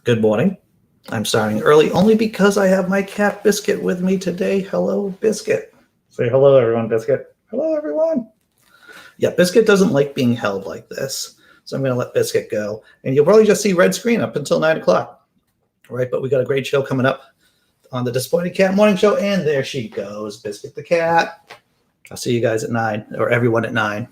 Good morning. I'm starting early only because I have my cat Biscuit with me today. Hello, Biscuit. Say hello, everyone, Biscuit. Hello, everyone. Yeah, Biscuit doesn't like being held like this, so I'm going to let Biscuit go. And you'll probably just see red screen up until 9 o'clock, right? But we got a great show coming up on the Disappointed Cat Morning Show, and there she goes, Biscuit the cat. I'll see you guys at 9, or everyone at 9.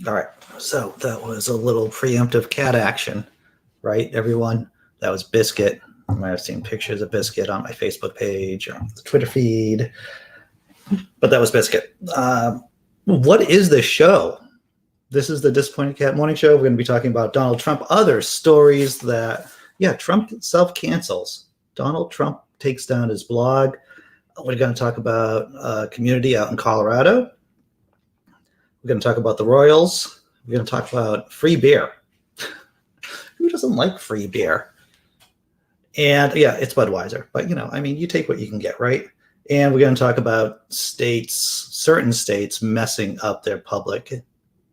All right. So that was a little preemptive cat action, right, everyone? That was Biscuit. You might have seen pictures of Biscuit on my Facebook page or on the Twitter feed, but that was Biscuit. What is this show? This is the Disappointed Cat Morning Show. We're going to be talking about Donald Trump, other stories that, Trump self-cancels. Donald Trump takes down his blog. We're going to talk about a community out in Colorado. We're going to talk about the Royals. We're going to talk about free beer. Who doesn't like free beer? And it's Budweiser. But, you take what you can get, right? And we're going to talk about certain states messing up their public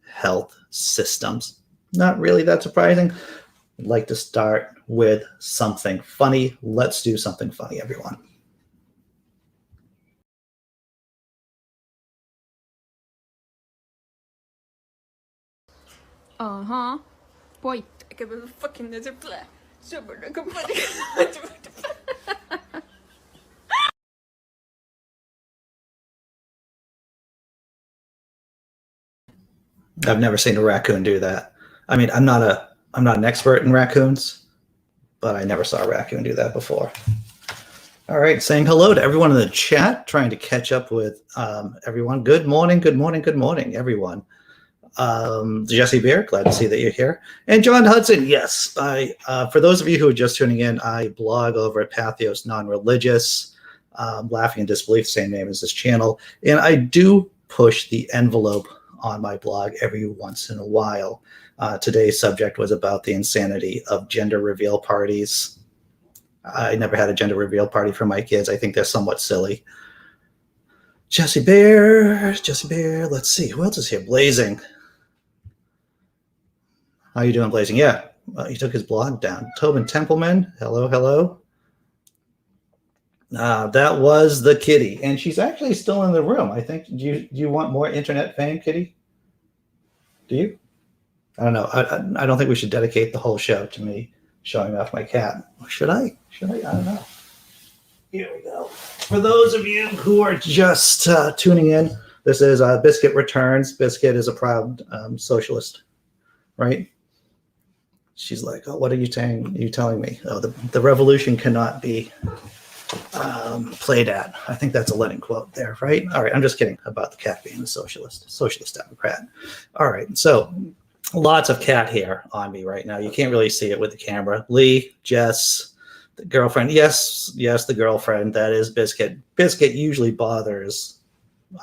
health systems. Not really that surprising. I'd like to start with something funny. Let's do something funny, everyone. Boy, ik heb een fucking nette plek. Super lekker. I've never seen a raccoon do that. I mean, I'm not an expert in raccoons, but I never saw a raccoon do that before. All right, saying hello to everyone in the chat, trying to catch up with everyone. Good morning, everyone. Jessi Bear, glad to see that you're here. And John Hudson, yes. For those of you who are just tuning in, I blog over at Pathos Non-Religious, Laughing in Disbelief, same name as this channel. And I do push the envelope on my blog every once in a while. Today's subject was about the insanity of gender reveal parties. I never had a gender reveal party for my kids. I think they're somewhat silly. Jessi Bear, let's see. Who else is here? Blazing. How you doing, Blazing? Yeah, he took his blog down. Tobin Templeman, hello. That was the kitty, and she's actually still in the room. I think. Do you want more internet fame, kitty? Do you? I don't know. I don't think we should dedicate the whole show to me showing off my cat. Should I? I don't know. Here we go. For those of you who are just tuning in, this is Biscuit Returns. Biscuit is a proud socialist, right? She's like, oh, what are you telling me? Oh, the revolution cannot be played at. I think that's a Lenin quote there, right? All right, I'm just kidding about the cat being a socialist Democrat. All right, so lots of cat hair on me right now. You can't really see it with the camera. Lee, Jess, the girlfriend. Yes, the girlfriend. That is Biscuit. Biscuit usually bothers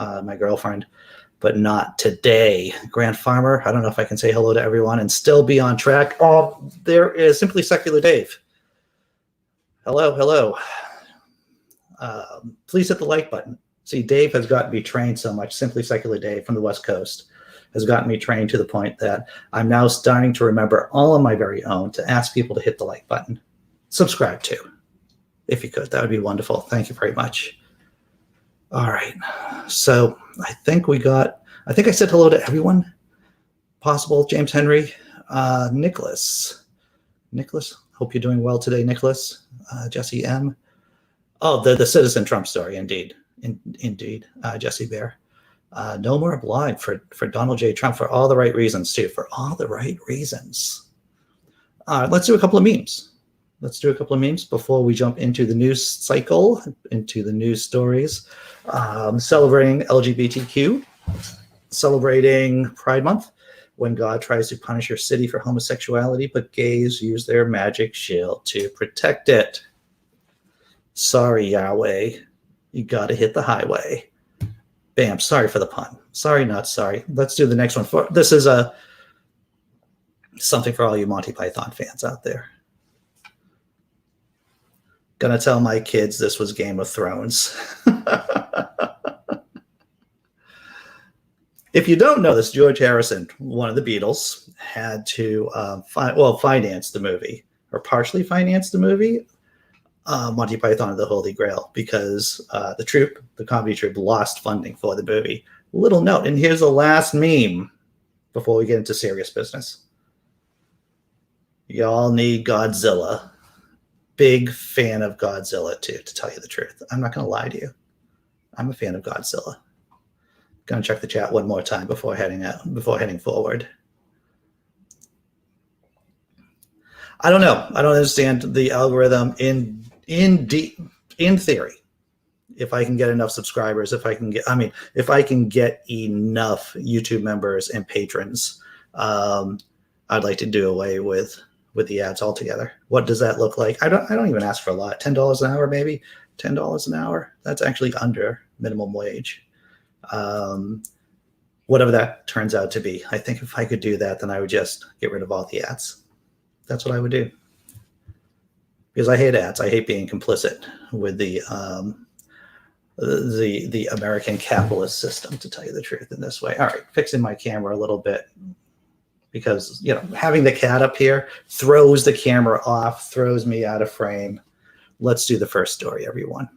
my girlfriend, but not today. Grant Farmer, I don't know if I can say hello to everyone and still be on track. Oh, there is Simply Secular Dave. Hello. Please hit the like button. See, Dave has gotten me trained so much. Simply Secular Dave from the West Coast has gotten me trained to the point that I'm now starting to remember all on my very own to ask people to hit the like button. Subscribe to, if you could. That would be wonderful. Thank you very much. All right. So I think I said hello to everyone possible. James Henry, Nicholas, hope you're doing well today, Nicholas. Jesse M. Oh, the Citizen Trump story, indeed. Jessi Bear. No more blog for Donald J. Trump for all the right reasons, too. For all the right reasons. Let's do a couple of memes. Before we jump into the news cycle, into the news stories. Celebrating LGBTQ, celebrating Pride Month, when God tries to punish your city for homosexuality, but gays use their magic shield to protect it. Sorry, Yahweh. You got to hit the highway. Bam. Sorry for the pun. Sorry, not sorry. Let's do the next one. This is something for all you Monty Python fans out there. Gonna tell my kids this was Game of Thrones. If you don't know this, George Harrison, one of the Beatles, had to finance the movie, or partially finance the movie, Monty Python and the Holy Grail, because the comedy troupe, lost funding for the movie. Little note, and here's the last meme before we get into serious business. Y'all need Godzilla. Big fan of Godzilla, too, to tell you the truth. I'm not going to lie to you. I'm a fan of Godzilla. Gonna check the chat one more time before heading forward. I don't know. I don't understand the algorithm in theory. If I can get enough subscribers, if I can get enough YouTube members and patrons, I'd like to do away with the ads altogether. What does that look like? I don't even ask for a lot. $10 an hour, maybe $10 an hour. That's actually under minimum wage. Whatever that turns out to be. I think if I could do that, then I would just get rid of all the ads. That's what I would do. Because I hate ads. I hate being complicit with the American capitalist system, to tell you the truth, in this way. All right, fixing my camera a little bit, because having the cat up here throws the camera off, throws me out of frame. Let's do the first story, everyone.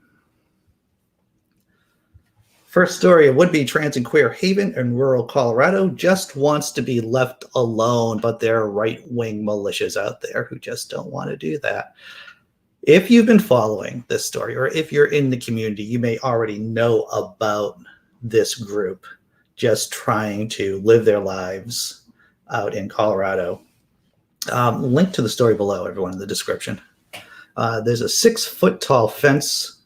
First story: a would-be trans and queer haven in rural Colorado just wants to be left alone, but there are right-wing militias out there who just don't want to do that. If you've been following this story, or if you're in the community, you may already know about this group just trying to live their lives out in Colorado. Link to the story below, everyone, in the description. There's a 6-foot-tall fence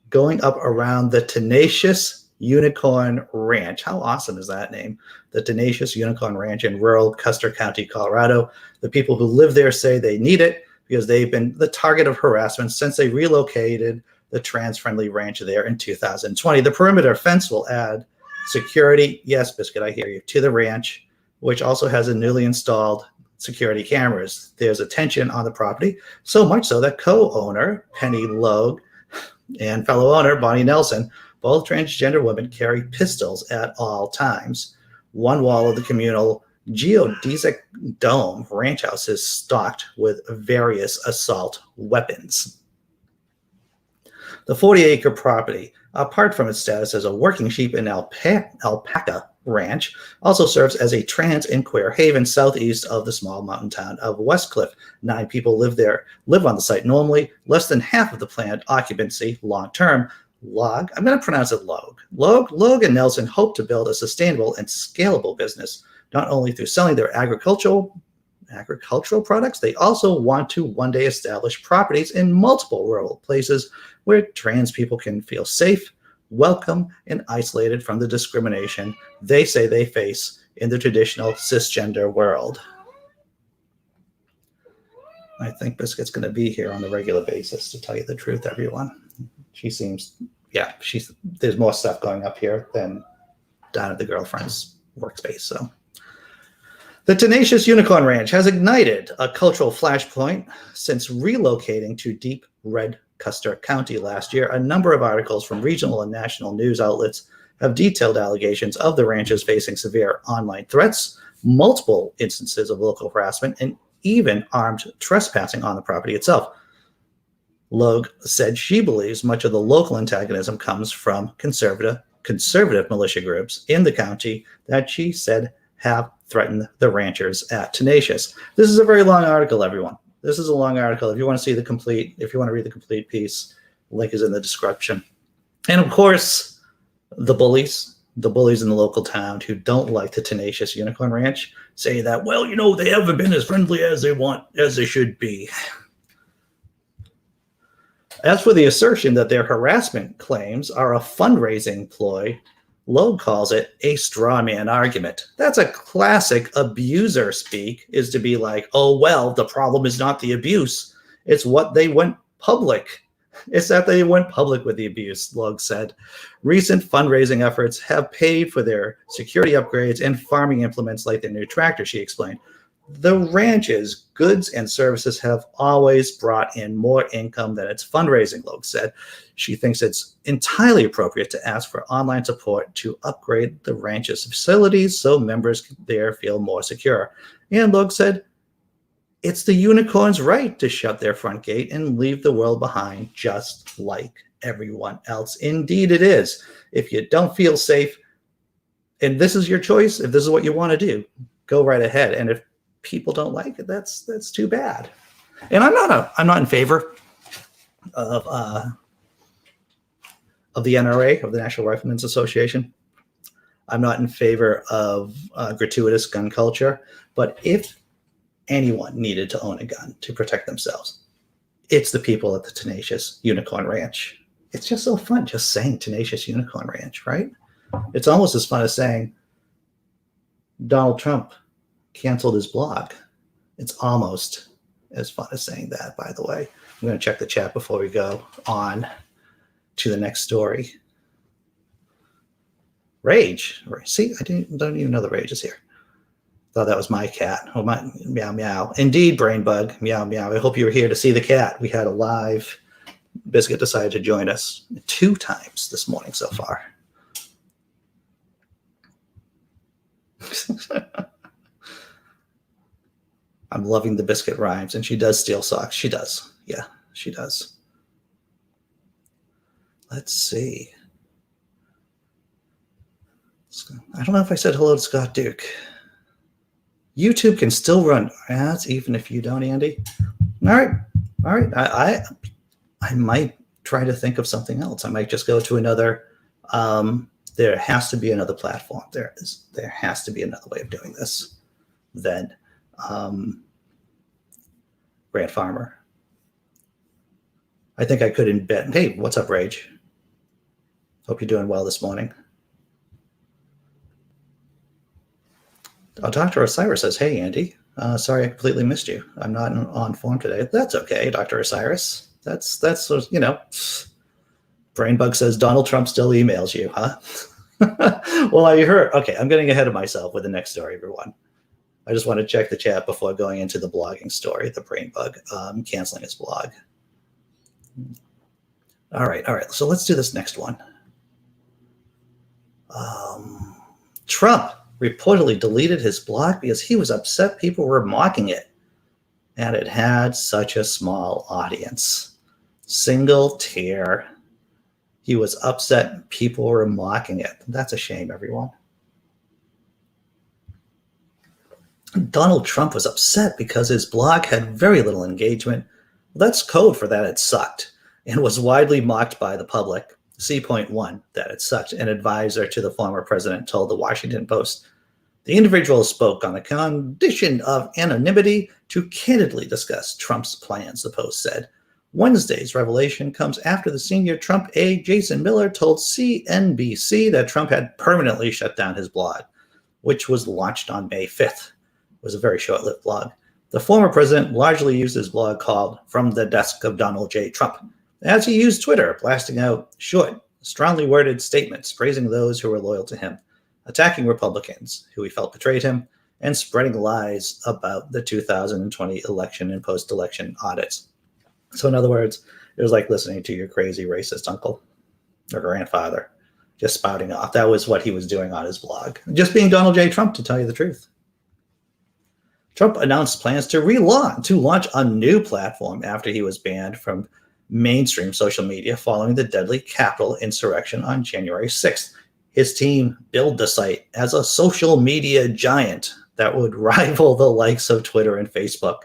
going up around the Tenacious Unicorn Ranch. How awesome is that name? The Tenacious Unicorn Ranch in rural Custer County, Colorado. The people who live there say they need it because they've been the target of harassment since they relocated the trans-friendly ranch there in 2020. The perimeter fence will add security, yes, Biscuit, I hear you, to the ranch, which also has a newly installed security cameras. There's a tension on the property, so much so that co-owner Penny Logue and fellow owner Bonnie Nelson, both transgender women, carry pistols at all times. One wall of the communal geodesic dome ranch house is stocked with various assault weapons. The 40-acre property, apart from its status as a working sheep and alpaca ranch, also serves as a trans and queer haven southeast of the small mountain town of Westcliff. 9 people live on the site normally. Less than half of the planned occupancy long-term. Logue, I'm going to pronounce it Logue. Logue and Nelson hope to build a sustainable and scalable business, not only through selling their agricultural products, they also want to one day establish properties in multiple rural places where trans people can feel safe, welcome, and isolated from the discrimination they say they face in the traditional cisgender world. I think Biscuit's going to be here on a regular basis, to tell you the truth, everyone. She seems, there's more stuff going up here than down at the girlfriend's workspace, so. The Tenacious Unicorn Ranch has ignited a cultural flashpoint since relocating to deep red Custer County last year. A number of articles from regional and national news outlets have detailed allegations of the ranches facing severe online threats, multiple instances of local harassment, and even armed trespassing on the property itself. Logue said she believes much of the local antagonism comes from conservative militia groups in the county that she said have threatened the ranchers at Tenacious. This is a very long article, everyone. This is a long article. If you want to read the complete piece, link is in the description. And of course, the bullies in the local town who don't like the Tenacious Unicorn Ranch say that, well, they haven't been as friendly as they should be. As for the assertion that their harassment claims are a fundraising ploy, Logue calls it a straw man argument. That's a classic abuser speak, is to be like, oh, well, the problem is not the abuse. It's what they went public. It's that they went public with the abuse, Logue said. Recent fundraising efforts have paid for their security upgrades and farming implements like their new tractor, she explained. The ranch's goods and services have always brought in more income than its fundraising, Logue said. She thinks it's entirely appropriate to ask for online support to upgrade the ranch's facilities so members there feel more secure. And Logue said, it's the unicorn's right to shut their front gate and leave the world behind just like everyone else. Indeed it is. If you don't feel safe, and this is your choice, if this is what you want to do, go right ahead. And if people don't like it, that's too bad. And I'm not in favor of the NRA, of the National Riflemen's Association. I'm not in favor of gratuitous gun culture, but if anyone needed to own a gun to protect themselves, it's the people at the Tenacious Unicorn Ranch. It's just so fun just saying Tenacious Unicorn Ranch, right? It's almost as fun as saying Donald Trump canceled his blog. It's almost as fun as saying that, by the way. I'm going to check the chat before we go on to the next story. Rage. See, I don't even know the Rage is here. Thought that was my cat. Oh, my meow meow. Indeed, Brainbug. Meow meow. I hope you were here to see the cat. We had a live. Biscuit decided to join us 2 times this morning so far. I'm loving the Biscuit rhymes, and she does steal socks. She does. Yeah, she does. Let's see. I don't know if I said hello to Scott Duke. YouTube can still run ads even if you don't, Andy. All right. I might try to think of something else. I might just go to another. There has to be another platform. There has to be another way of doing this than Brand Farmer. I think I could embed. Hey, what's up, Rage? Hope you're doing well this morning. Dr. Osiris says, hey, Andy. Sorry, I completely missed you. I'm not on form today. That's okay, Dr. Osiris. That's Brainbug says Donald Trump still emails you, huh? Well, I heard. Okay, I'm getting ahead of myself with the next story, everyone. I just want to check the chat before going into the blogging story, the Brainbug canceling his blog. All right. So let's do this next one. Trump reportedly deleted his blog because he was upset people were mocking it, and it had such a small audience. Single tear. He was upset people were mocking it. That's a shame, everyone. Donald Trump was upset because his blog had very little engagement. That's code for that it sucked and was widely mocked by the public. C.1, that it sucked. An advisor to the former president told the Washington Post. The individual spoke on the condition of anonymity to candidly discuss Trump's plans, the Post said. Wednesday's revelation comes after the senior Trump aide Jason Miller told CNBC that Trump had permanently shut down his blog, which was launched on May 5th. It was a very short-lived blog. The former president largely used his blog called From the Desk of Donald J. Trump, as he used Twitter, blasting out short, strongly worded statements praising those who were loyal to him, attacking Republicans who he felt betrayed him, and spreading lies about the 2020 election and post-election audits. So in other words, it was like listening to your crazy racist uncle or grandfather just spouting off. That was what he was doing on his blog. Just being Donald J. Trump, to tell you the truth. Trump announced plans to launch a new platform after he was banned from mainstream social media following the deadly Capitol insurrection on January 6th. His team billed the site as a social media giant that would rival the likes of Twitter and Facebook.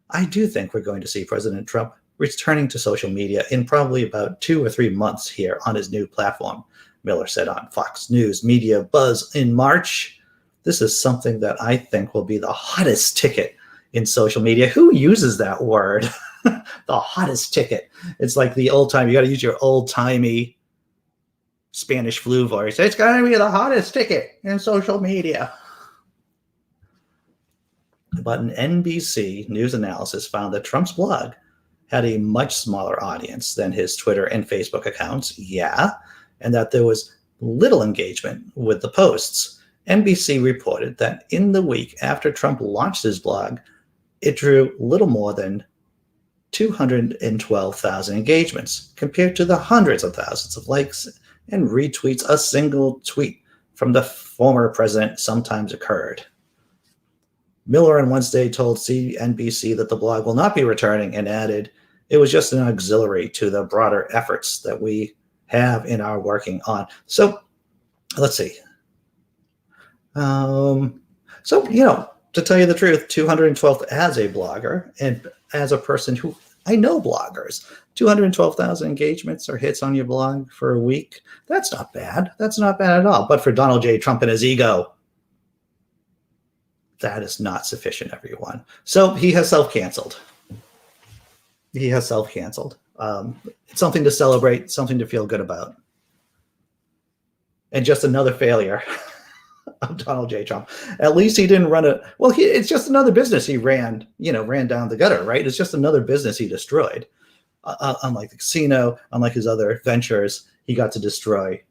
I do think we're going to see President Trump returning to social media in probably about 2 or 3 months here on his new platform, Miller said on Fox News Media Buzz in March. This is something that I think will be the hottest ticket in social media. Who uses that word? The hottest ticket. It's like the old time. You got to use your old timey Spanish flu voice. It's going to be the hottest ticket in social media. But an NBC News analysis found that Trump's blog had a much smaller audience than his Twitter and Facebook accounts. Yeah. And that there was little engagement with the posts. NBC reported that in the week after Trump launched his blog, it drew little more than 212,000 engagements compared to the hundreds of thousands of likes and retweets a single tweet from the former president sometimes occurred. Miller on Wednesday told CNBC that the blog will not be returning and added, it was just an auxiliary to the broader efforts that we have and are working on. So let's see. To tell you the truth, 212 as a blogger and as a person who I know bloggers. 212,000 engagements or hits on your blog for a week. That's not bad. That's not bad at all. But for Donald J. Trump and his ego, that is not sufficient, everyone. So he has self-canceled. He has self-canceled. It's something to celebrate, something to feel good about. And just another failure of Donald J. Trump. At least he didn't run a, well, it's just another business he ran down the gutter, right? It's just another business he destroyed. Unlike the casino, unlike his other ventures, he got to destroy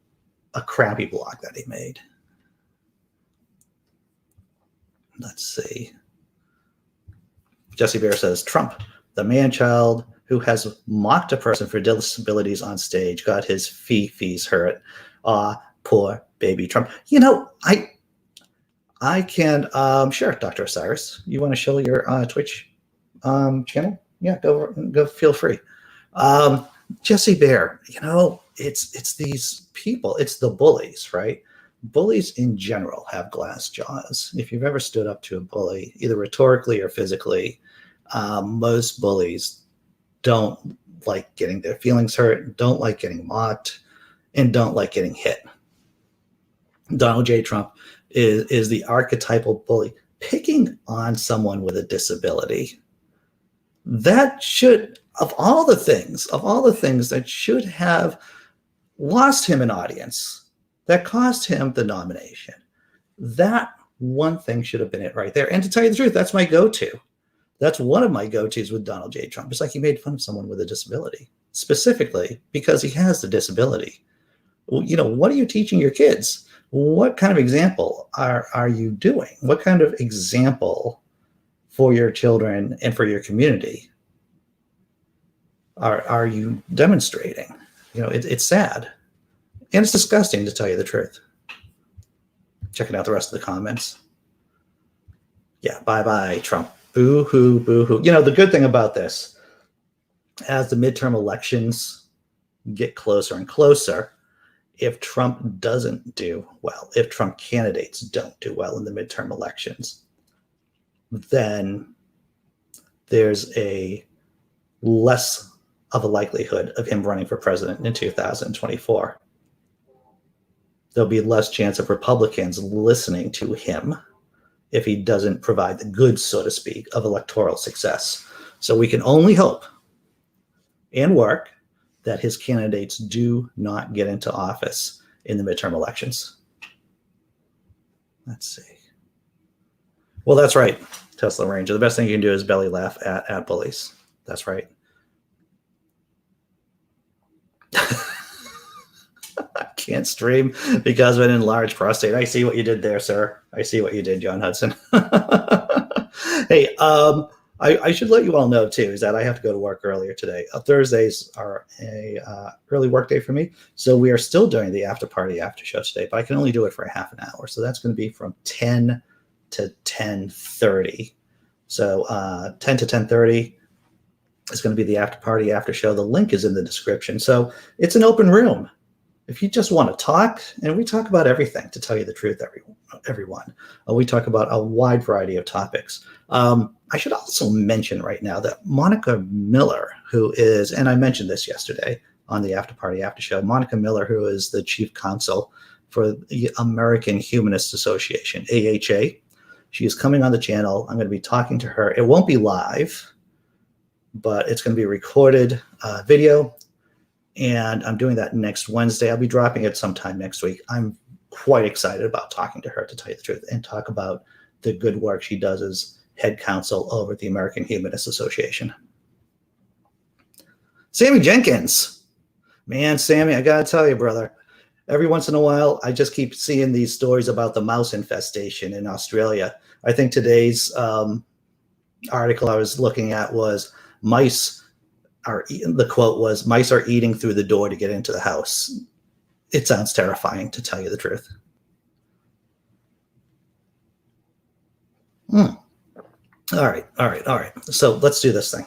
a crappy blog that he made. Let's see. Jessi Bear says, Trump, the man-child who has mocked a person for disabilities on stage, got his fees hurt. Poor baby Trump. You know, I can, sure, Dr. Osiris, you want to show your Twitch channel? Yeah, go feel free. Jessi Bear, you know, it's these people, it's the bullies, right? Bullies in general have glass jaws. If you've ever stood up to a bully, either rhetorically or physically, most bullies don't like getting their feelings hurt, don't like getting mocked, and don't like getting hit. Donald J. Trump is the archetypal bully picking on someone with a disability. That should, of all the things that should have lost him an audience, that cost him the nomination, that one thing should have been it right there. And to tell you the truth, that's my go-to. That's one of my go-tos with Donald J. Trump. It's like he made fun of someone with a disability, specifically because he has the disability. You know, what are you teaching your kids? What kind of example are you doing? What kind of example for your children and for your community are you demonstrating? You know, it's sad. And it's disgusting, to tell you the truth. Checking out the rest of the comments. Yeah, bye-bye, Trump. Boo-hoo, boo-hoo. You know, the good thing about this, as the midterm elections get closer and closer, if Trump doesn't do well, if Trump candidates don't do well in the midterm elections, then there's a less of a likelihood of him running for president in 2024. There'll be less chance of Republicans listening to him if he doesn't provide the goods, so to speak, of electoral success. So we can only hope and work that his candidates do not get into office in the midterm elections. Let's see. Well, that's right, Tesla Ranger. The best thing you can do is belly laugh at bullies. That's right. I can't stream because of an enlarged prostate. I see what you did there, sir. I see what you did, John Hudson. Hey, I should let you all know, too, is that I have to go to work earlier today. Thursdays are a early work day for me. So we are still doing the after party after show today, but I can only do it for a half an hour. So that's going to be from 10 to 10:30. So 10 to 10:30 is going to be the after party after show. The link is in the description. So it's an open room. If you just want to talk, and we talk about everything, to tell you the truth, everyone. We talk about a wide variety of topics. I should also mention right now that Monica Miller, who is, and I mentioned this yesterday on the after party after show, Monica Miller, who is the chief counsel for the American Humanist Association, AHA. She is coming on the channel. I'm going to be talking to her. It won't be live, but it's going to be a recorded video. And I'm doing that next Wednesday. I'll be dropping it sometime next week. I'm quite excited about talking to her, to tell you the truth, and talk about the good work she does as head counsel over at the American Humanist Association. Sammy Jenkins. Man, Sammy, I got to tell you, brother, every once in a while, I just keep seeing these stories about the mouse infestation in Australia. I think today's article I was looking at was the quote was, mice are eating through the door to get into the house. It sounds terrifying, to tell you the truth. All right. So let's do this thing.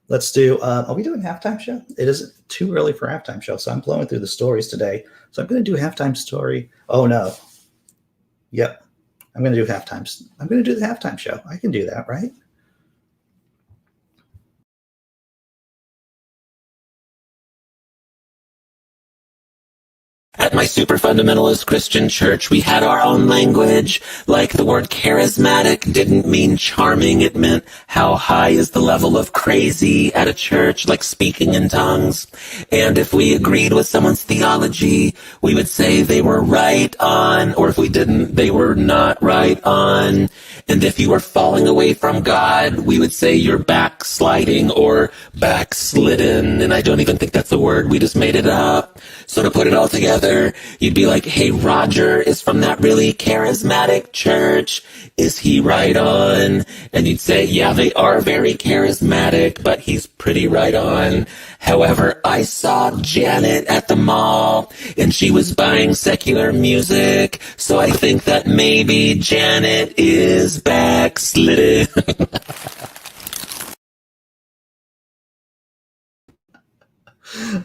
Let's do, are we doing halftime show? It isn't too early for halftime show, so I'm blowing through the stories today. So I'm going to do halftime story. Oh, no. Yep. I'm going to do halftime. I'm going to do the halftime show. I can do that, right? At my super fundamentalist Christian church, we had our own language. Like the word charismatic didn't mean charming. It meant how high is the level of crazy at a church, like speaking in tongues. And if we agreed with someone's theology, we would say they were right on, or if we didn't, they were not right on. And if you were falling away from God, we would say you're backsliding or backslidden. And I don't even think that's a word. We just made it up. So to put it all together, you'd be like, hey, Roger is from that really charismatic church. Is he right on? And you'd say, yeah, they are very charismatic, but he's pretty right on. However, I saw Janet at the mall, and she was buying secular music, so I think that maybe Janet is backslidden.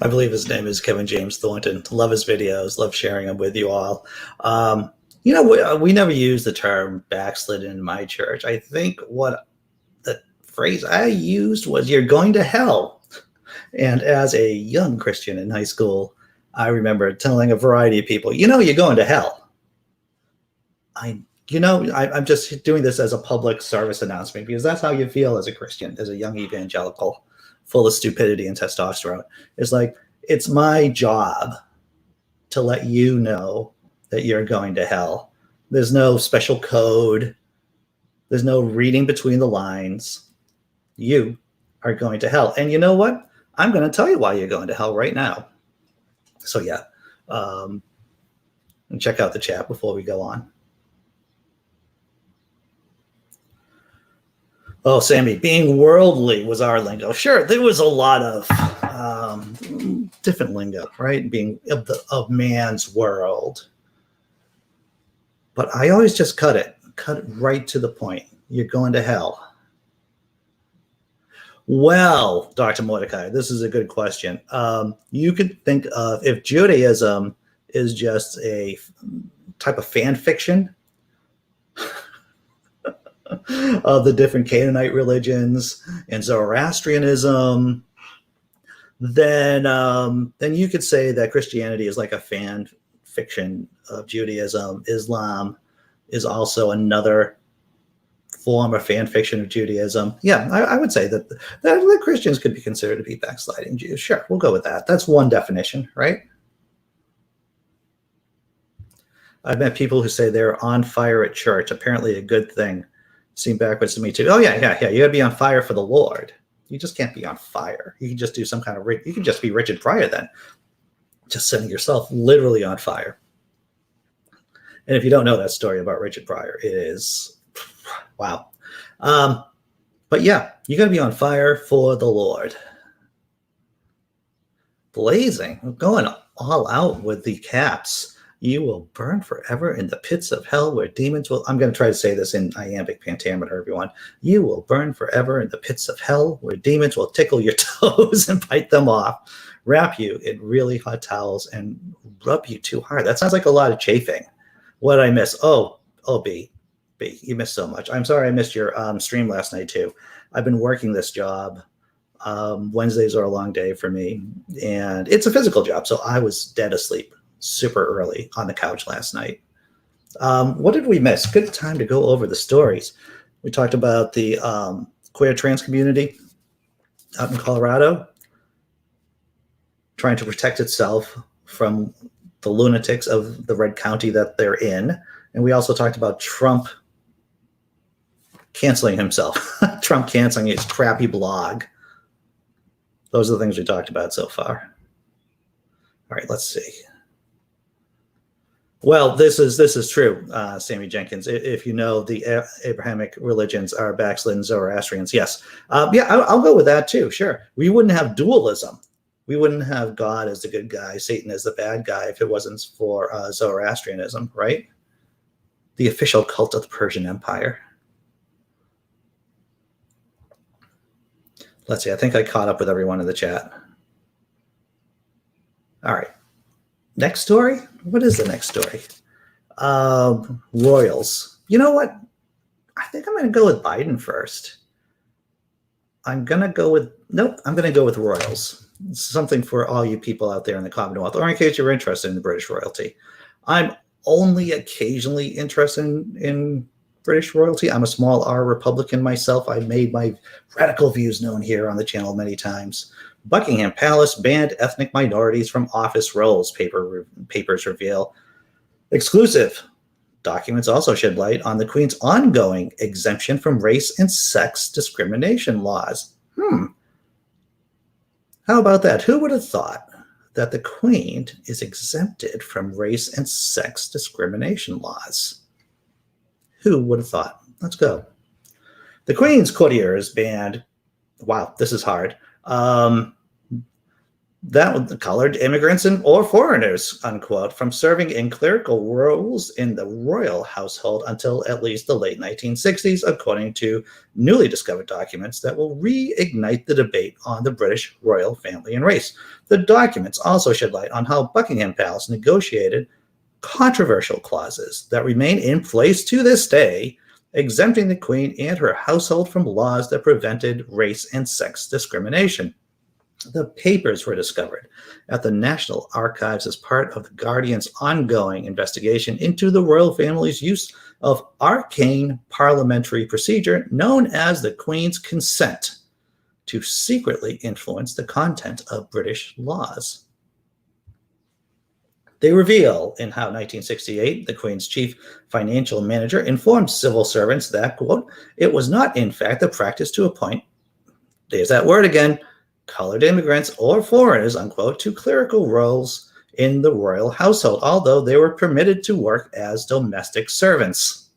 I believe his name is Kevin James Thornton. Love his videos. Love sharing them with you all. We never use the term backslidden in my church. I think what the phrase I used was "you're going to hell." And as a young Christian in high school, I remember telling a variety of people, you're going to hell. I'm just doing this as a public service announcement because that's how you feel as a Christian, as a young evangelical, full of stupidity and testosterone. It's like, it's my job to let you know that you're going to hell. There's no special code. There's no reading between the lines. You are going to hell. And you know what? I'm going to tell you why you're going to hell right now. So yeah, and check out the chat before we go on. Oh, Sammy, being worldly was our lingo. Sure, there was a lot of different lingo, right? Being of man's world. But I always just cut it right to the point. You're going to hell. Well, Dr. Mordecai, this is a good question. You could think of, if Judaism is just a type of fan fiction of the different Canaanite religions and Zoroastrianism, then you could say that Christianity is like a fan fiction of Judaism. Islam is also another form of fan fiction of Judaism. Yeah, I would say that the Christians could be considered to be backsliding Jews. Sure, we'll go with that. That's one definition, right? I've met people who say they're on fire at church. Apparently a good thing. Seemed backwards to me too. Oh, yeah. You gotta be on fire for the Lord. You just can't be on fire. You can just do some kind of, you can just be Richard Pryor then. Just setting yourself literally on fire. And if you don't know that story about Richard Pryor, it is, wow. But yeah, you got to be on fire for the Lord. Blazing, going all out with the caps. You will burn forever in the pits of hell where demons will, I'm going to try to say this in iambic pentameter, everyone. You will burn forever in the pits of hell where demons will tickle your toes and bite them off, wrap you in really hot towels and rub you too hard. That sounds like a lot of chafing. What did I miss? Oh, B, you missed so much. I'm sorry I missed your stream last night too. I've been working this job. Wednesdays are a long day for me, and it's a physical job, so I was dead asleep super early on the couch last night. What did we miss? Good time to go over the stories. We talked about the queer trans community out in Colorado, trying to protect itself from the lunatics of the red county that they're in. And we also talked about Trump canceling himself, Trump canceling his crappy blog. Those are the things we talked about so far. All right, let's see. Well, this is true, Sammy Jenkins. If you know the Abrahamic religions are backslidden Zoroastrians, yes. I'll go with that too, sure. We wouldn't have dualism. We wouldn't have God as the good guy, Satan as the bad guy, if it wasn't for Zoroastrianism, right? The official cult of the Persian Empire. Let's see, I think I caught up with everyone in the chat. All right. Next story? What is the next story? Royals. You know what? I think I'm going to go with Biden first. I'm going to go with, nope, I'm going to go with royals. Something for all you people out there in the Commonwealth, or in case you're interested in the British royalty. I'm only occasionally interested in British royalty. I'm a small R Republican myself. I've made my radical views known here on the channel many times. Buckingham Palace banned ethnic minorities from office roles, papers reveal. Exclusive documents also shed light on the Queen's ongoing exemption from race and sex discrimination laws. How about that? Who would have thought that the Queen is exempted from race and sex discrimination laws? Who would have thought? Let's go. The Queen's courtiers banned, wow, this is hard, that colored immigrants or foreigners, unquote, from serving in clerical roles in the royal household until at least the late 1960s, according to newly discovered documents that will reignite the debate on the British royal family and race. The documents also shed light on how Buckingham Palace negotiated controversial clauses that remain in place to this day, exempting the Queen and her household from laws that prevented race and sex discrimination. The papers were discovered at the National Archives as part of the Guardian's ongoing investigation into the royal family's use of arcane parliamentary procedure known as the Queen's consent to secretly influence the content of British laws. They reveal in how 1968, the Queen's chief financial manager informed civil servants that, quote, it was not in fact the practice to appoint, there's that word again, colored immigrants or foreigners, unquote, to clerical roles in the royal household, although they were permitted to work as domestic servants.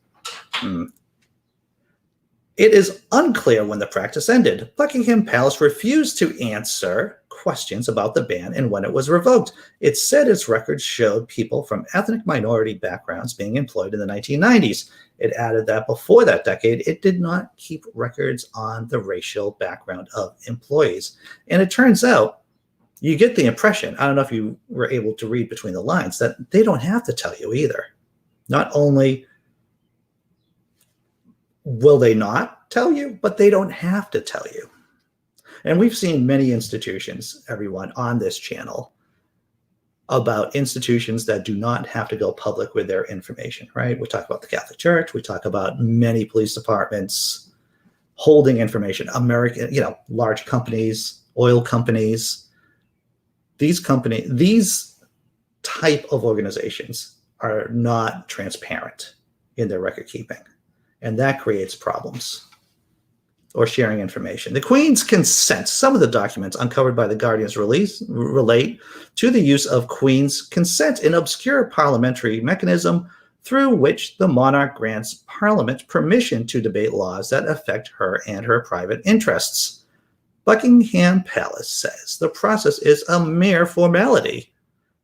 It is unclear when the practice ended. Buckingham Palace refused to answer questions about the ban and when it was revoked. It said its records showed people from ethnic minority backgrounds being employed in the 1990s. It added that before that decade, it did not keep records on the racial background of employees. And it turns out, you get the impression, I don't know if you were able to read between the lines, that they don't have to tell you either. Not only will they not tell you, but they don't have to tell you. And we've seen many institutions, everyone, on this channel about institutions that do not have to go public with their information, right? We talk about the Catholic Church. We talk about many police departments holding information, American, large companies, oil companies. These type of organizations are not transparent in their record keeping, and that creates problems. Or sharing information. The Queen's consent. Some of the documents uncovered by the Guardian's release relate to the use of Queen's consent, an obscure parliamentary mechanism through which the monarch grants Parliament permission to debate laws that affect her and her private interests. Buckingham Palace says the process is a mere formality,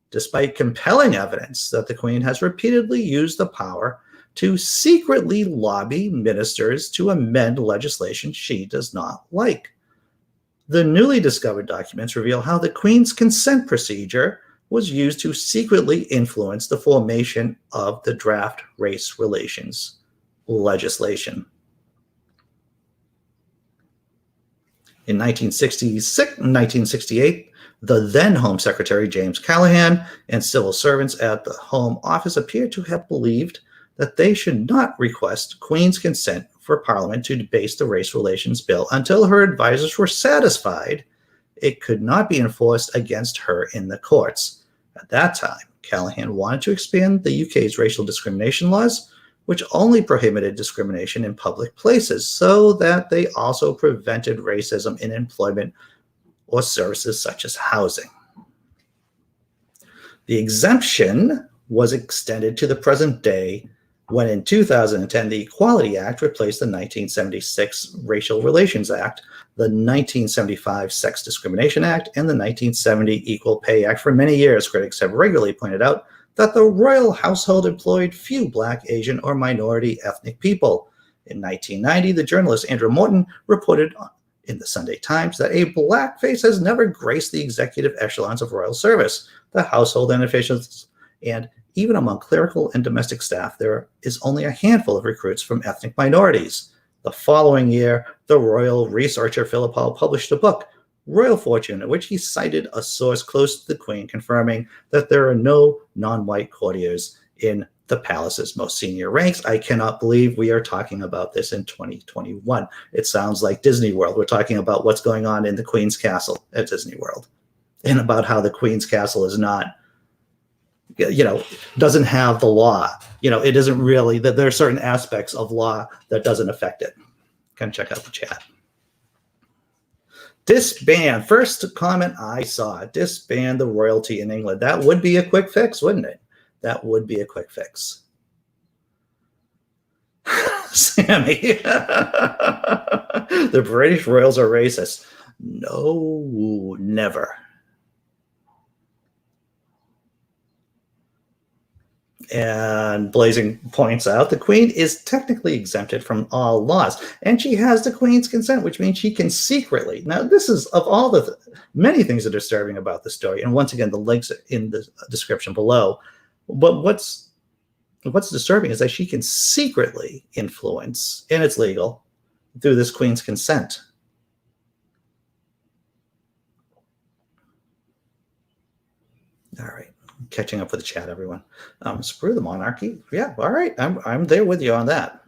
despite compelling evidence that the Queen has repeatedly used the power to secretly lobby ministers to amend legislation she does not like. The newly discovered documents reveal how the Queen's consent procedure was used to secretly influence the formation of the draft race relations legislation. In 1968, the then Home Secretary James Callaghan and civil servants at the Home Office appear to have believed that they should not request Queen's consent for Parliament to debate the race relations bill until her advisors were satisfied it could not be enforced against her in the courts. At that time, Callaghan wanted to expand the UK's racial discrimination laws, which only prohibited discrimination in public places, so that they also prevented racism in employment or services such as housing. The exemption was extended to the present day when in 2010, the Equality Act replaced the 1976 Racial Relations Act, the 1975 Sex Discrimination Act, and the 1970 Equal Pay Act. For many years, critics have regularly pointed out that the royal household employed few Black, Asian, or minority ethnic people. In 1990, the journalist Andrew Morton reported in the Sunday Times that a blackface has never graced the executive echelons of royal service, the household and officials, and even among clerical and domestic staff, there is only a handful of recruits from ethnic minorities. The following year, the royal researcher Philip Hall published a book, Royal Fortune, in which he cited a source close to the Queen confirming that there are no non-white courtiers in the palace's most senior ranks. I cannot believe we are talking about this in 2021. It sounds like Disney World. We're talking about what's going on in the Queen's Castle at Disney World, and about how the Queen's Castle is not, doesn't have the law. It isn't really, that there are certain aspects of law that doesn't affect it. Can check out the chat. Disband. First comment I saw, disband the royalty in England. That would be a quick fix, wouldn't it? That would be a quick fix. Sammy. The British royals are racist. No, never. And Blazing points out the Queen is technically exempted from all laws, and she has the Queen's consent, which means she can secretly. Now, this is of all the many things that are disturbing about the story, and once again, the links are in the description below. But what's disturbing is that she can secretly influence, and it's legal, through this Queen's consent. All right. Catching up with the chat, everyone. Screw the monarchy. Yeah, all right. I'm there with you on that.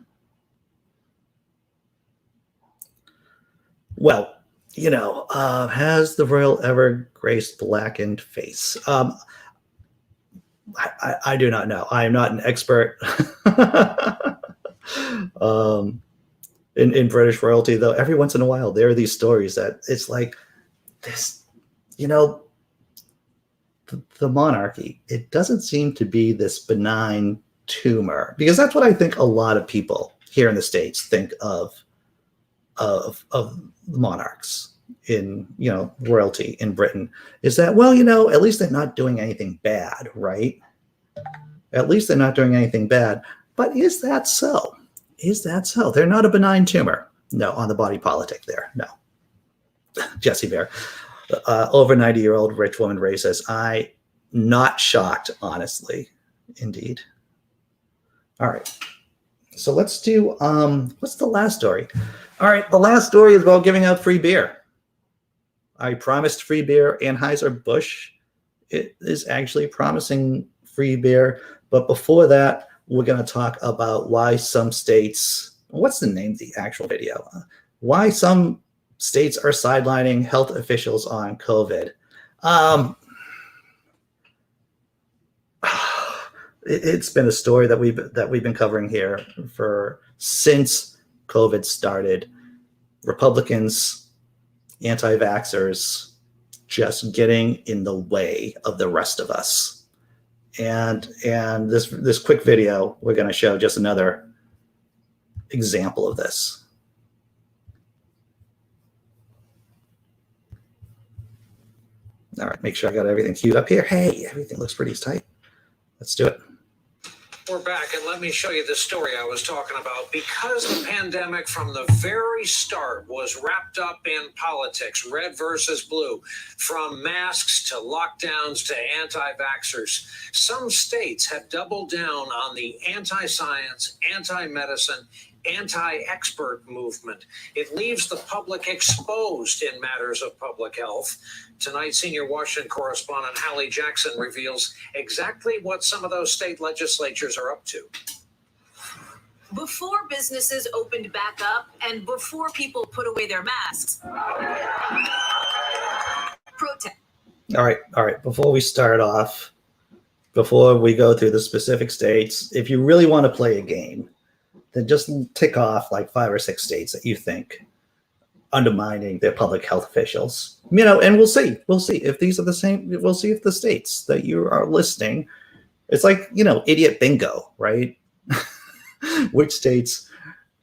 Well, has the royal ever graced blackened face? I do not know. I am not an expert in British royalty, though. Every once in a while, there are these stories that it's like this, the monarchy, it doesn't seem to be this benign tumor, because that's what I think a lot of people here in the States think of monarchs in, royalty in Britain, is that, well, at least they're not doing anything bad, right? At least they're not doing anything bad. But is that so? Is that so? They're not a benign tumor. No, on the body politic there. No. Jessi Bear. Over 90-year-old rich woman racist. I not shocked, honestly. Indeed. All right. So let's do, what's the last story? All right. The last story is about giving out free beer. I promised free beer. Anheuser-Busch is actually promising free beer. But before that, we're going to talk about why some states, what's the name of the actual video? Why some states are sidelining health officials on COVID. It's been a story that we've been covering here since COVID started. Republicans, anti-vaxxers, just getting in the way of the rest of us. And this quick video, we're going to show just another example of this. All right, make sure I got everything queued up here. Hey, everything looks pretty tight. Let's do it. We're back, and let me show you the story I was talking about. Because the pandemic from the very start was wrapped up in politics, red versus blue, from masks to lockdowns to anti-vaxxers, some states have doubled down on the anti-science, anti-medicine, anti-expert movement. It leaves the public exposed in matters of public health. Tonight, senior Washington correspondent Hallie Jackson reveals exactly what some of those state legislatures are up to. Before businesses opened back up and before people put away their masks, protest. All right. Before we start off, before we go through the specific states, if you really want to play a game, then just tick off like 5 or 6 states that you think undermining their public health officials, and we'll see if these are the same. We'll see if the states that you are listing, it's like, idiot bingo, right? Which states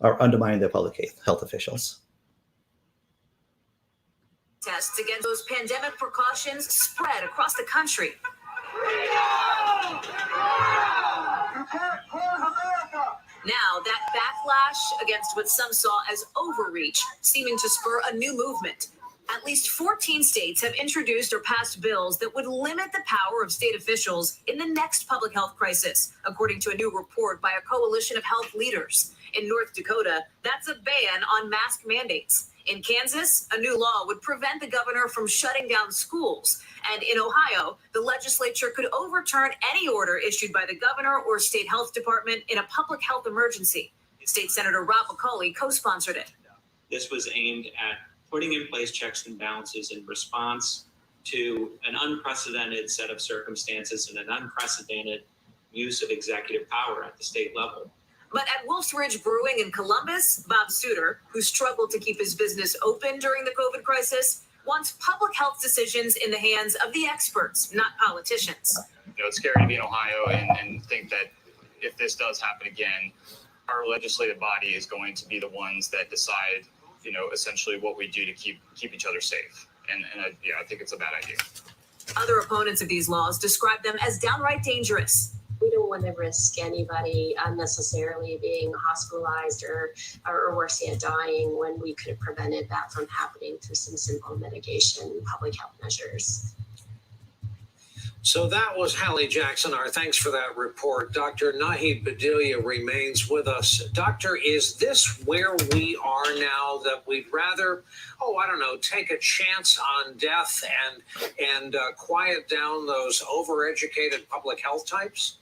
are undermining their public health officials. Tests against those pandemic precautions spread across the country. Now, that backlash against what some saw as overreach seeming to spur a new movement. At least 14 states have introduced or passed bills that would limit the power of state officials in the next public health crisis, according to a new report by a coalition of health leaders. In North Dakota, that's a ban on mask mandates. In Kansas, a new law would prevent the governor from shutting down schools. And in Ohio, the legislature could overturn any order issued by the governor or state health department in a public health emergency. State Senator Rob McCauley co-sponsored it. This was aimed at putting in place checks and balances in response to an unprecedented set of circumstances and an unprecedented use of executive power at the state level. But at Wolf's Ridge Brewing in Columbus, Bob Suter, who struggled to keep his business open during the COVID crisis, wants public health decisions in the hands of the experts, not politicians. It's scary to be in Ohio and think that if this does happen again, our legislative body is going to be the ones that decide, essentially what we do to keep each other safe. And I think it's a bad idea. Other opponents of these laws describe them as downright dangerous. We don't want to risk anybody unnecessarily being hospitalized or worse yet, dying when we could have prevented that from happening through some simple mitigation public health measures. So that was Hallie Jackson. Our thanks for that report. Dr. Nahid Badilia remains with us. Doctor, is this where we are now, that we'd rather, take a chance on death and quiet down those overeducated public health types?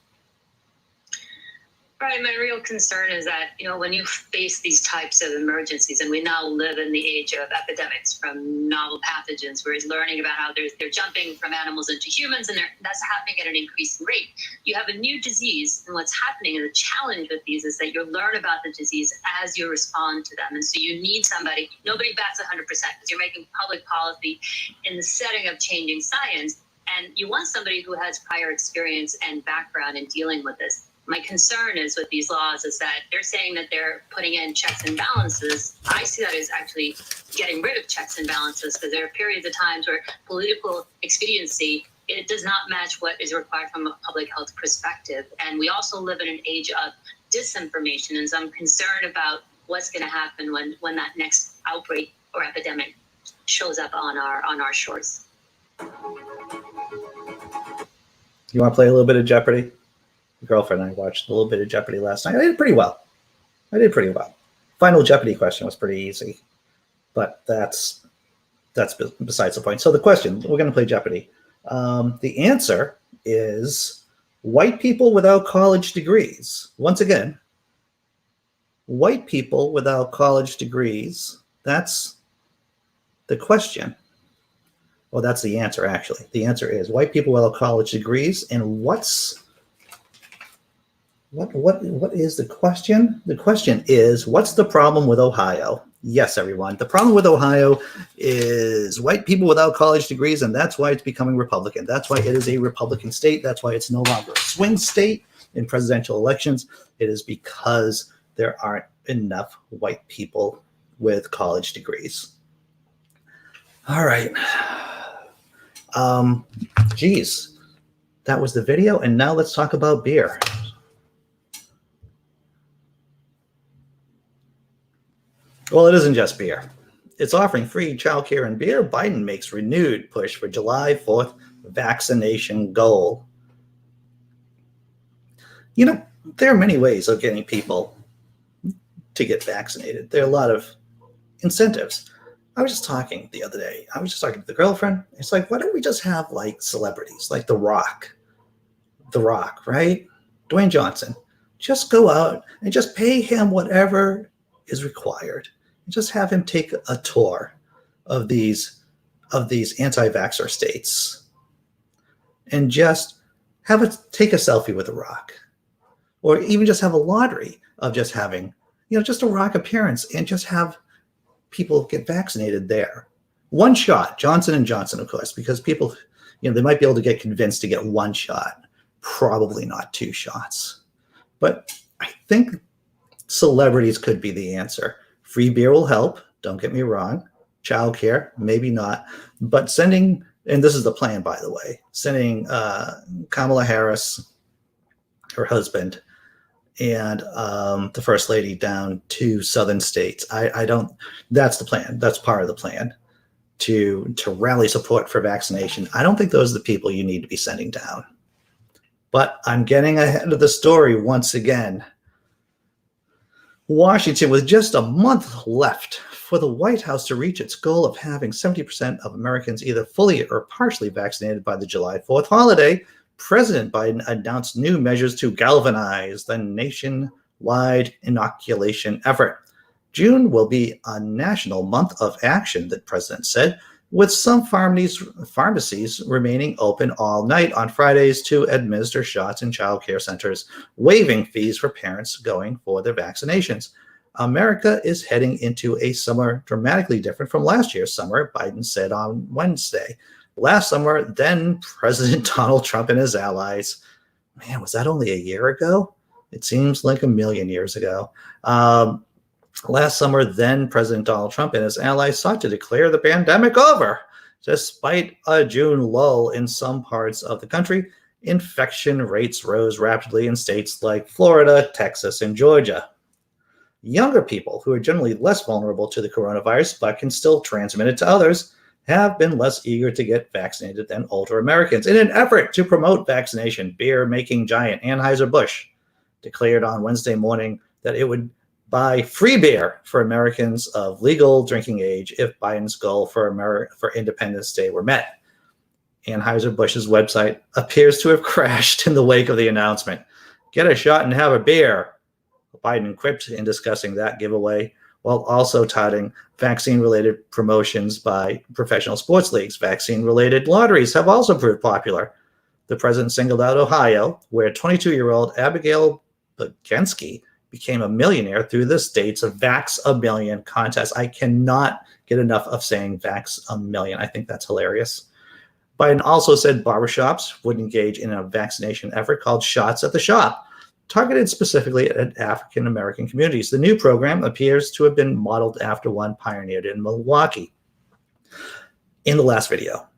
Right. My real concern is that, when you face these types of emergencies, and we now live in the age of epidemics from novel pathogens, we're learning about how they're jumping from animals into humans, and that's happening at an increasing rate. You have a new disease, and what's happening, and the challenge with these is that you learn about the disease as you respond to them. And so you need somebody, nobody bats 100% because you're making public policy in the setting of changing science. And you want somebody who has prior experience and background in dealing with this. My concern is with these laws is that they're saying that they're putting in checks and balances. I see that as actually getting rid of checks and balances, because there are periods of times where political expediency, it does not match what is required from a public health perspective. And we also live in an age of disinformation. And so I'm concerned about what's going to happen when that next outbreak or epidemic shows up on our shores. You want to play a little bit of Jeopardy? My girlfriend and I watched a little bit of Jeopardy last night. I did pretty well. Final Jeopardy question was pretty easy, but that's besides the point. So the question, we're going to play Jeopardy. The answer is white people without college degrees. Once again, white people without college degrees. That's the question. Well, that's the answer, actually. The answer is white people without college degrees. And what is the question? The question is, what's the problem with Ohio? Yes, everyone. The problem with Ohio is white people without college degrees, and that's why it's becoming Republican. That's why it is a Republican state. That's why it's no longer a swing state in presidential elections. It is because there aren't enough white people with college degrees. All right. Geez, that was the video, and now let's talk about beer. Well, it isn't just beer. It's offering free childcare and beer. Biden makes renewed push for July 4th vaccination goal. There are many ways of getting people to get vaccinated. There are a lot of incentives. I was just talking the other day. I was just talking to the girlfriend. It's like, why don't we just have like celebrities, like The Rock, right? Dwayne Johnson. Just go out and just pay him whatever is required. Just have him take a tour of these anti-vaxxer states and just take a selfie with The Rock, or even just have a lottery of just having, just a Rock appearance and just have people get vaccinated there. One shot, Johnson & Johnson, of course, because people, they might be able to get convinced to get one shot, probably not two shots. But I think celebrities could be the answer. Free beer will help, don't get me wrong. Childcare, maybe not. But sending, and this is the plan, by the way, sending Kamala Harris, her husband, and the first lady down to southern states. That's the plan. That's part of the plan. to rally support for vaccination. I don't think those are the people you need to be sending down. But I'm getting ahead of the story once again. Washington, with just a month left for the White House to reach its goal of having 70% of Americans either fully or partially vaccinated by the July 4th holiday, President Biden announced new measures to galvanize the nationwide inoculation effort. June will be a national month of action, the president said, with some pharmacies remaining open all night on Fridays to administer shots in child care centers, waiving fees for parents going for their vaccinations. America is heading into a summer dramatically different from last year's summer, Biden said on Wednesday. Last summer, then President Donald Trump and his allies, man, was that only a year ago? It seems like a million years ago. Last summer, then President Donald Trump and his allies sought to declare the pandemic over. Despite a June lull in some parts of the country, infection rates rose rapidly in states like Florida, Texas, and Georgia. Younger people, who are generally less vulnerable to the coronavirus but can still transmit it to others, have been less eager to get vaccinated than older Americans. In an effort to promote vaccination, beer-making giant Anheuser-Busch declared on Wednesday morning that it would buy free beer for Americans of legal drinking age if Biden's goal for Independence Day were met. Anheuser-Busch's website appears to have crashed in the wake of the announcement. Get a shot and have a beer, Biden quipped in discussing that giveaway, while also touting vaccine-related promotions by professional sports leagues. Vaccine-related lotteries have also proved popular. The president singled out Ohio, where 22-year-old Abigail Bagensky became a millionaire through the state's Vax a Million contest. I cannot get enough of saying Vax a Million. I think that's hilarious. Biden also said barbershops would engage in a vaccination effort called Shots at the Shop, targeted specifically at African-American communities. The new program appears to have been modeled after one pioneered in Milwaukee. In the last video,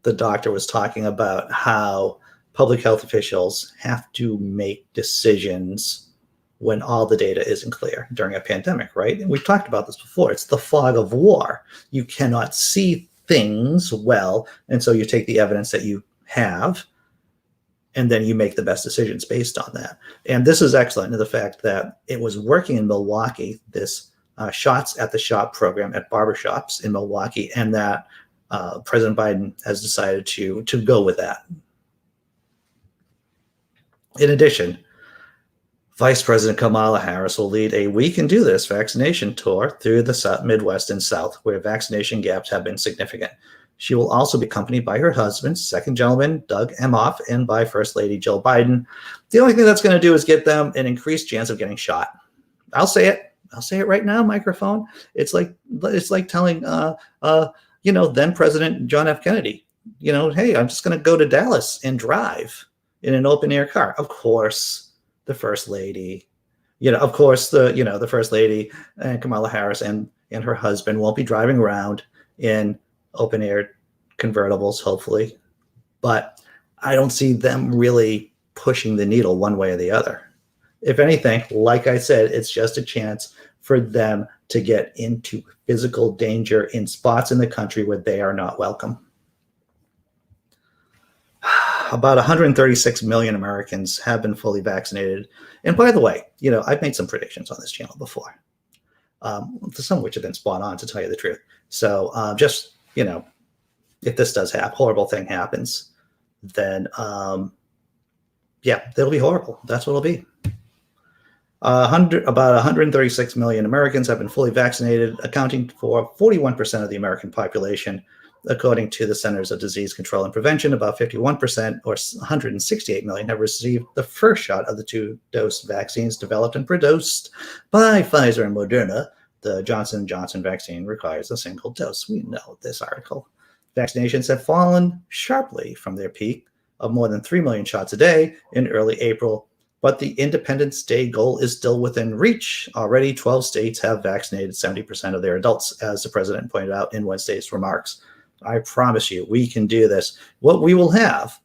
the doctor was talking about how public health officials have to make decisions when all the data isn't clear during a pandemic, right? And we've talked about this before. It's the fog of war. You cannot see things well, and so you take the evidence that you have, and then you make the best decisions based on that. And this is excellent in the fact that it was working in Milwaukee, this Shots at the Shop program at barbershops in Milwaukee, and that President Biden has decided to go with that. In addition, Vice President Kamala Harris will lead a We Can Do This vaccination tour through the Midwest and South, where vaccination gaps have been significant. She will also be accompanied by her husband, second gentleman, Doug Emhoff, and by First Lady Jill Biden. The only thing that's going to do is get them an increased chance of getting shot. I'll say it. I'll say it right now, microphone. It's like telling, then President John F. Kennedy, hey, I'm just going to go to Dallas and drive in an open air car. Of course, the First Lady, the First Lady and Kamala Harris and her husband won't be driving around in open air convertibles, hopefully. But I don't see them really pushing the needle one way or the other. If anything, like I said, it's just a chance for them to get into physical danger in spots in the country where they are not welcome. About 136 million Americans have been fully vaccinated. And by the way, I've made some predictions on this channel before, some of which have been spot on, to tell you the truth. So if this does happen, horrible thing happens, then it'll be horrible. That's what it'll be. About 136 million Americans have been fully vaccinated, accounting for 41% of the American population. According to the Centers of Disease Control and Prevention, about 51%, or 168 million, have received the first shot of the two-dose vaccines developed and produced by Pfizer and Moderna. The Johnson & Johnson vaccine requires a single dose. We know this article. Vaccinations have fallen sharply from their peak of more than 3 million shots a day in early April, but the Independence Day goal is still within reach. Already, 12 states have vaccinated 70% of their adults, as the president pointed out in Wednesday's remarks. I promise you, we can do this. What we will have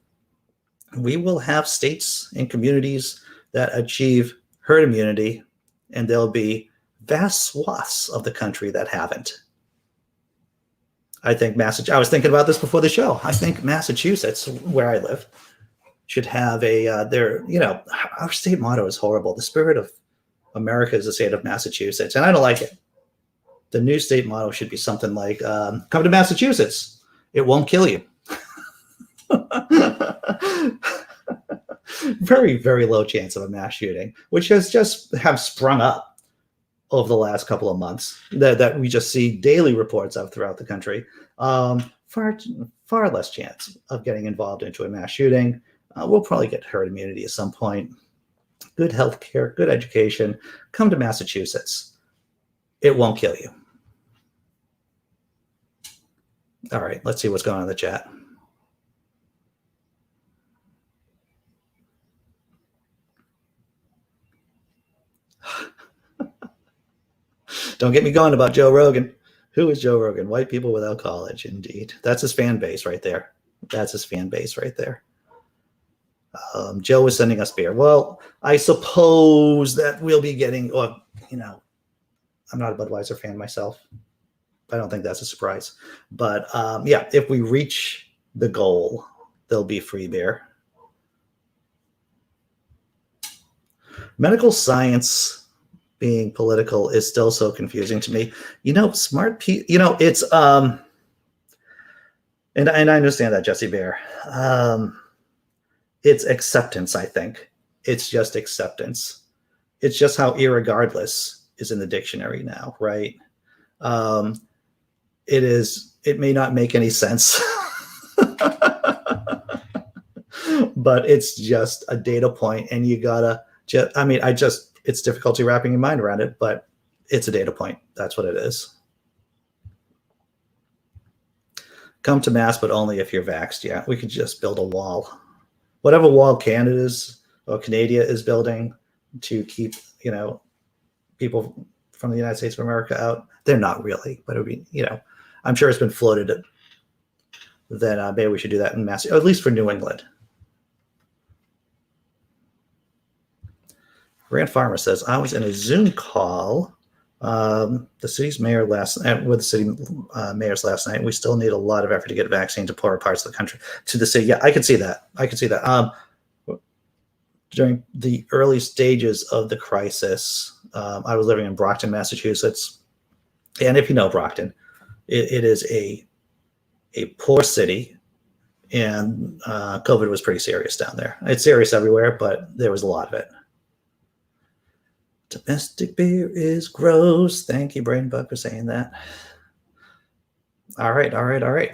states and communities that achieve herd immunity, and there'll be vast swaths of the country that haven't. I think I was thinking about this before the show. I think Massachusetts, where I live, should have our state motto is horrible. The spirit of America is the state of Massachusetts, and I don't like it. The new state motto should be something like, come to Massachusetts. It won't kill you. Very, very low chance of a mass shooting, which has just have sprung up over the last couple of months that we just see daily reports of throughout the country. Far less chance of getting involved into a mass shooting. We'll probably get herd immunity at some point. Good health care, good education. Come to Massachusetts. It won't kill you. All right, let's see what's going on in the chat. Don't get me going about Joe Rogan. Who is Joe Rogan? White people without college, indeed. That's his fan base right there. That's his fan base right there. Joe is sending us beer. Well, I suppose that we'll be getting, I'm not a Budweiser fan myself. I don't think that's a surprise. But if we reach the goal, there'll be free beer. Medical science being political is still so confusing to me. Smart people, it's, and I understand that, Jessi Bear. It's acceptance, I think. It's just acceptance. It's just how irregardless is in the dictionary now, right? It may not make any sense, but it's just a data point, and you gotta it's difficulty wrapping your mind around it, but it's a data point. That's what it is. Come to mass, but only if you're vaxxed. Yeah, we could just build a wall. Whatever wall Canada is building to keep, people from the United States of America out. They're not really, but it would be, I'm sure it's been floated. Then maybe we should do that in mass, or at least for New England. Grant Farmer says, I was in a Zoom call the city's mayor with the city mayors last night. We still need a lot of effort to get a vaccine to poorer parts of the country to the city. Yeah, I can see that. During the early stages of the crisis, I was living in Brockton, Massachusetts. And if you know Brockton, it is a poor city, and COVID was pretty serious down there. It's serious everywhere, but there was a lot of it. Domestic beer is gross. Thank you, Brain Bug, for saying that. All right. I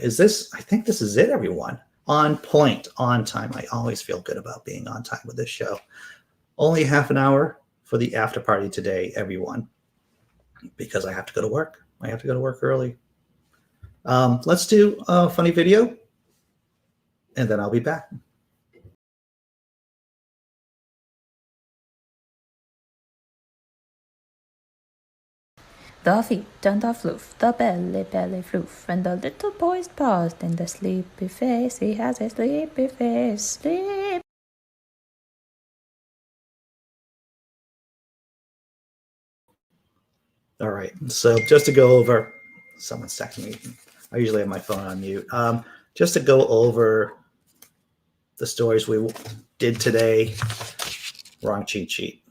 think this is it, everyone. On point, on time. I always feel good about being on time with this show. Only half an hour for the after party today, everyone, because I have to go to work. I have to go to work early. Let's do a funny video, and then I'll be back. The feet and the floof, the belly floof, and the little boy's paused in the sleepy face. He has a sleepy face, sleep. All right, so just to go over, someone's texting me. I usually have my phone on mute. Just to go over the stories we did today. Wrong cheat sheet.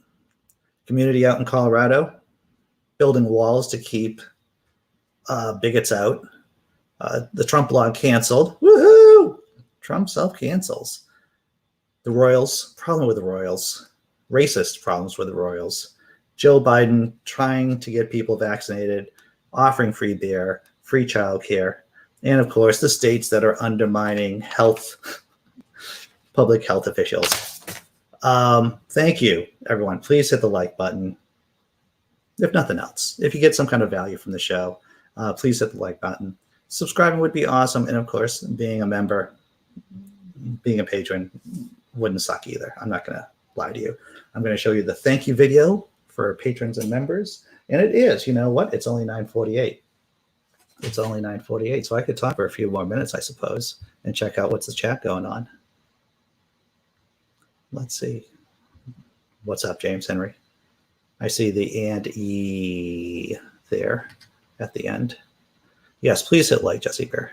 Community out in Colorado, building walls to keep bigots out. The Trump blog canceled. Woohoo! Trump self-cancels. The Royals, problem with the Royals. Racist problems with the Royals. Joe Biden trying to get people vaccinated, offering free beer, free childcare, and of course the states that are undermining public health officials. Thank you, everyone. Please hit the like button. If nothing else, if you get some kind of value from the show, please hit the like button. Subscribing would be awesome. And of course, being a member, being a patron wouldn't suck either. I'm not going to lie to you. I'm going to show you the thank you video for patrons and members. And it is, you know what? It's only 9:48. It's only 9:48. So I could talk for a few more minutes, I suppose, and check out what's the chat going on. Let's see. What's up, James Henry? I see the and E there at the end. Yes, please hit like, Jessi Bear.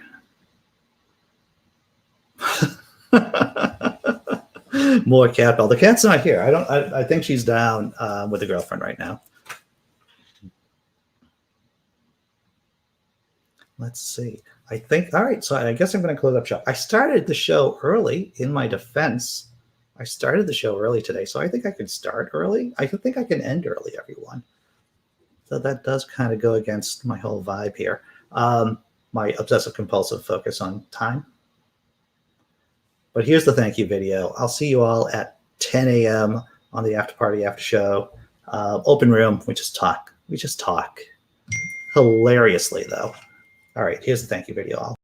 More cat bell. The cat's not here. I think she's down with a girlfriend right now. Let's see. All right, so I guess I'm going to close up shop. I started the show early. In my defense, I started the show early today, so I think I can start early. I think I can end early, everyone. So that does kind of go against my whole vibe here. My obsessive-compulsive focus on time. But here's the thank you video. I'll see you all at 10 a.m. on the after party, after show. Open room. We just talk. Hilariously, though. All right, here's the thank you video.